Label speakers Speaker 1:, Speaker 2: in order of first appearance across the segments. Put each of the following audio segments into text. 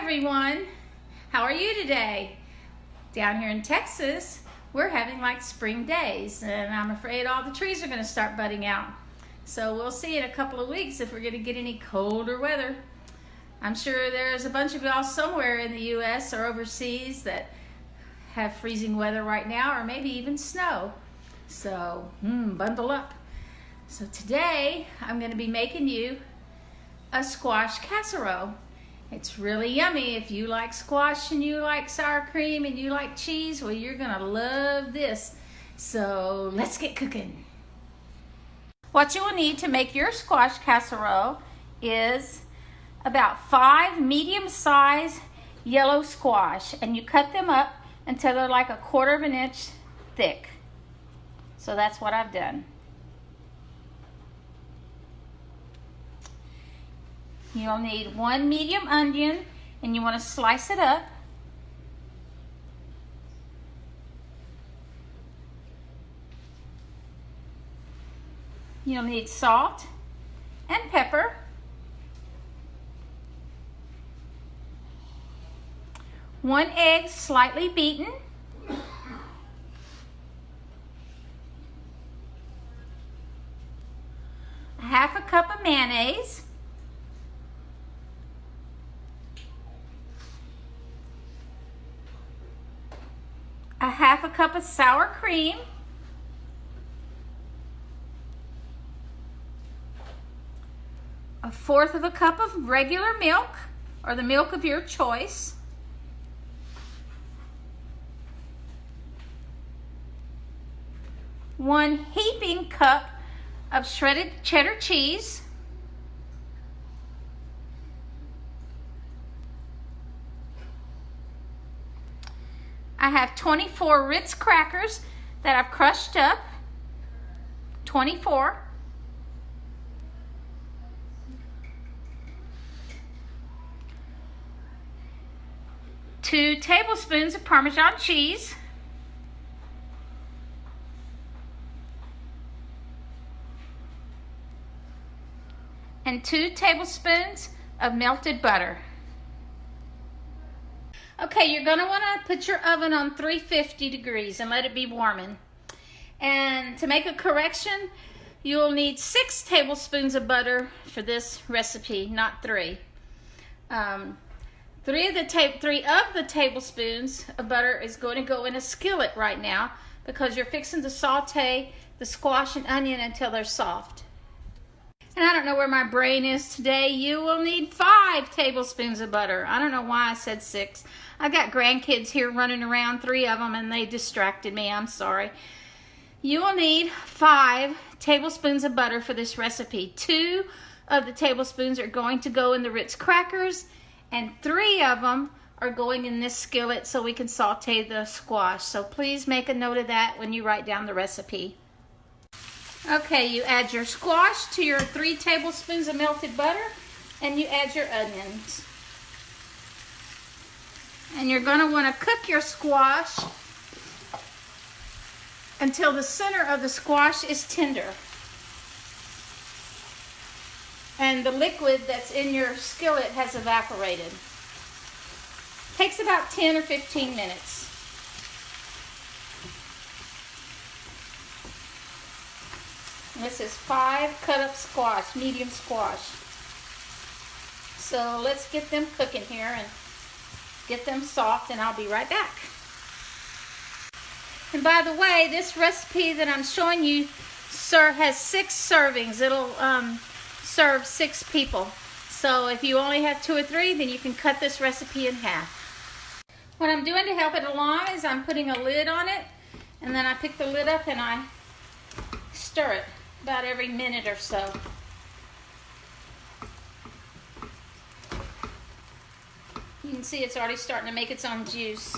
Speaker 1: everyone. How are you today? Down here in Texas, we're having like spring days, and I'm afraid all the trees are going to start budding out. So we'll see in a couple of weeks if we're going to get any colder weather. I'm sure there's a bunch of y'all somewhere in the U.S. or overseas that have freezing weather right now, or maybe even snow. So bundle up. So today I'm going to be making you a squash casserole. It's really yummy. If you like squash and you like sour cream and you like cheese, well, you're gonna love this. So let's get cooking. What you will need to make your squash casserole is about 5 medium-sized yellow squash, and you cut them up until they're like 1/4 inch thick. So that's what I've done. You'll need 1 medium onion, and you want to slice it up. You'll need salt and pepper. One egg slightly beaten. Half a cup of mayonnaise. A half a cup of sour cream, a 1/4 of a cup of regular milk, or the milk of your choice, one heaping cup of shredded cheddar cheese, I have 24 Ritz crackers that I've crushed up, 24. Two tablespoons of Parmesan cheese, and 2 tablespoons of melted butter. Okay, you're going to want to put your oven on 350 degrees and let it be warming. And to make a correction, you'll need 6 tablespoons of butter for this recipe, not 3. 3 of the tablespoons of butter is going to go in a skillet right now, because you're fixing to saute the squash and onion until they're soft. And I don't know where my brain is today. You will need 5 tablespoons of butter. I don't know why I said 6. I got grandkids here running around, 3 of them, and they distracted me. I'm sorry. You will need 5 tablespoons of butter for this recipe. 2 of the tablespoons are going to go in the Ritz crackers, and 3 of them are going in this skillet so we can saute the squash. So please make a note of that when you write down the recipe. Okay, you add your squash to your 3 tablespoons of melted butter, and you add your onions. And you're going to want to cook your squash until the center of the squash is tender. And the liquid that's in your skillet has evaporated. Takes about 10 or 15 minutes. This is 5 cut up squash, medium squash. So let's get them cooking here and get them soft, and I'll be right back. And by the way, this recipe that I'm showing you has 6 servings. It'll serve 6 people. So if you only have 2 or 3, then you can cut this recipe in half. What I'm doing to help it along is I'm putting a lid on it, and then I pick the lid up and I stir it about every minute or so. You can see it's already starting to make its own juice.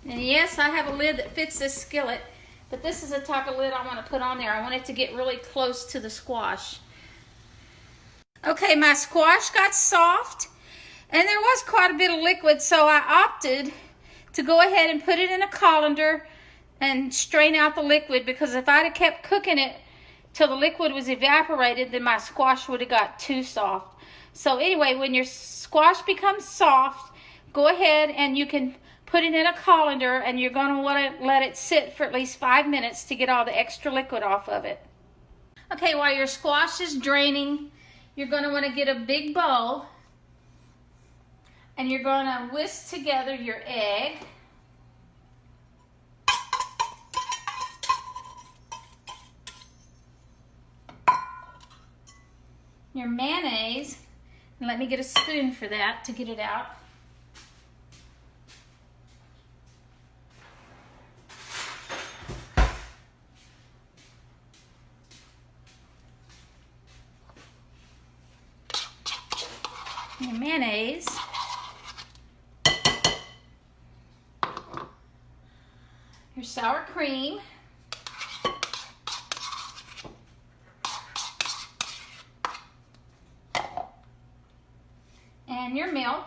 Speaker 1: And yes, I have a lid that fits this skillet, but this is the type of lid I want to put on there. I want it to get really close to the squash. Okay, my squash got soft, and there was quite a bit of liquid, so I opted to go ahead and put it in a colander and strain out the liquid, because if I'd have kept cooking it till the liquid was evaporated, then my squash would have got too soft. So anyway, when your squash becomes soft, go ahead and you can put it in a colander, and you're going to want to let it sit for at least 5 minutes to get all the extra liquid off of it. Okay, while your squash is draining, you're going to want to get a big bowl, and you're going to whisk together your egg, your mayonnaise, and let me get a spoon for that to get it out. Your mayonnaise, your sour cream, and your milk.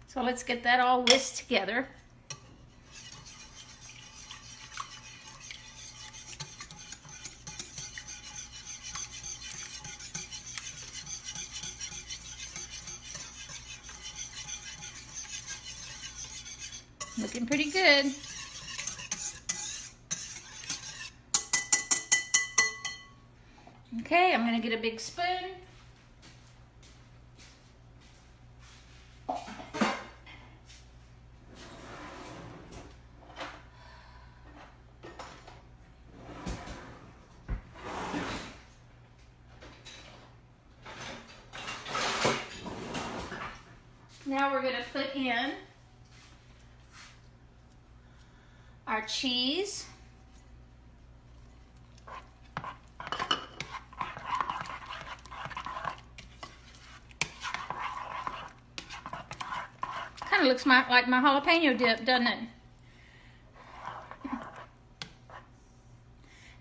Speaker 1: So let's get that all whisked together. Looking pretty good. Okay, I'm going to get a big spoon. Now we're going to put in our cheese, kind of looks like my jalapeno dip, doesn't it?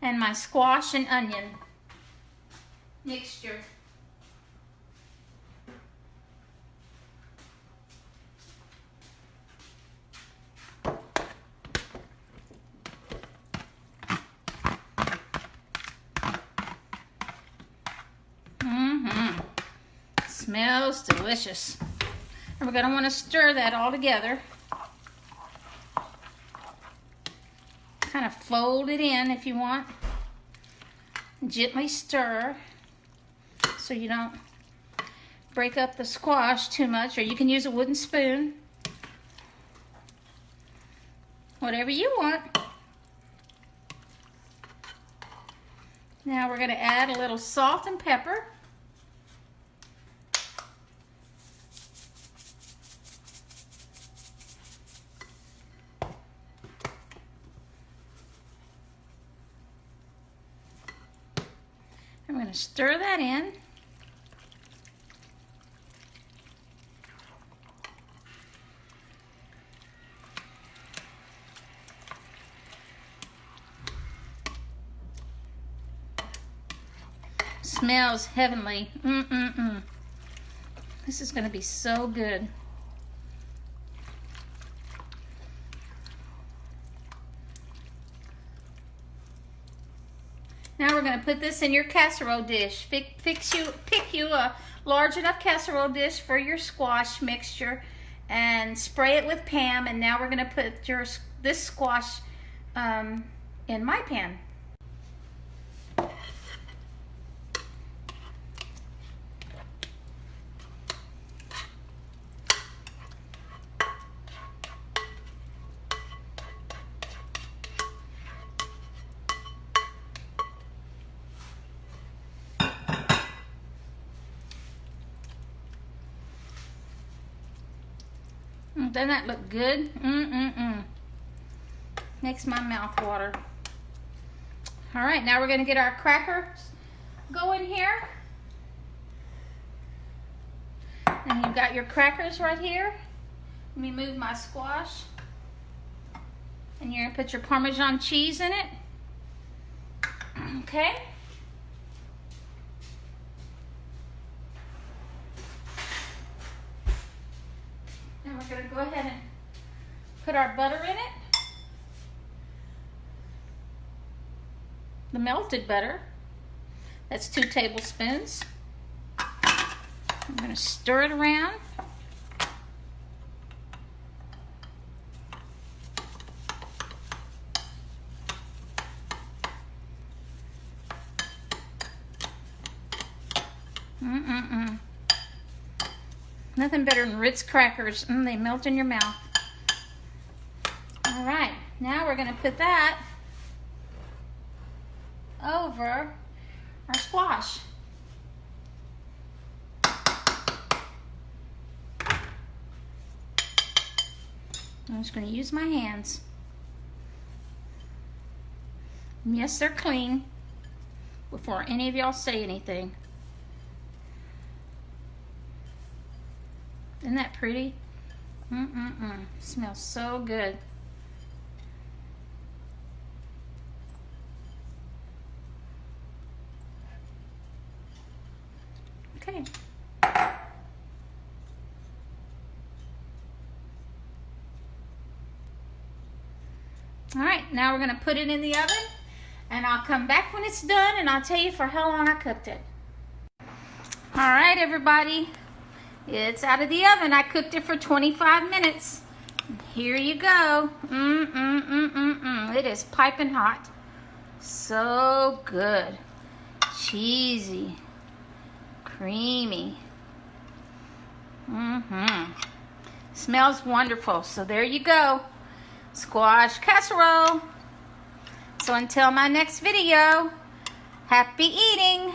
Speaker 1: And my squash and onion mixture. Smells delicious. And we're going to want to stir that all together. Kind of fold it in if you want. Gently stir so you don't break up the squash too much, or you can use a wooden spoon. Whatever you want. Now we're going to add a little salt and pepper. I'm going to stir that in. Smells heavenly. This is going to be so good. Now we're going to put this in your casserole dish. Pick you a large enough casserole dish for your squash mixture and spray it with Pam. And now we're going to put this squash in my pan. Doesn't that look good? Makes my mouth water. All right, now we're going to get our crackers going here. And you've got your crackers right here. Let me move my squash. And you're going to put your Parmesan cheese in it. Okay. And we're going to go ahead and put our butter in it. The melted butter. That's 2 tablespoons. I'm going to stir it around. Nothing better than Ritz crackers. They melt in your mouth. All right, now we're going to put that over our squash. I'm just going to use my hands. And yes, they're clean before any of y'all say anything. Isn't that pretty? Smells so good. Okay. All right, now we're going to put it in the oven, and I'll come back when it's done, and I'll tell you for how long I cooked it. All right, everybody. It's out of the oven. I cooked it for 25 minutes. Here you go. It is piping hot. So good. Cheesy. Creamy. Smells wonderful. So there you go. Squash casserole. So until my next video, happy eating.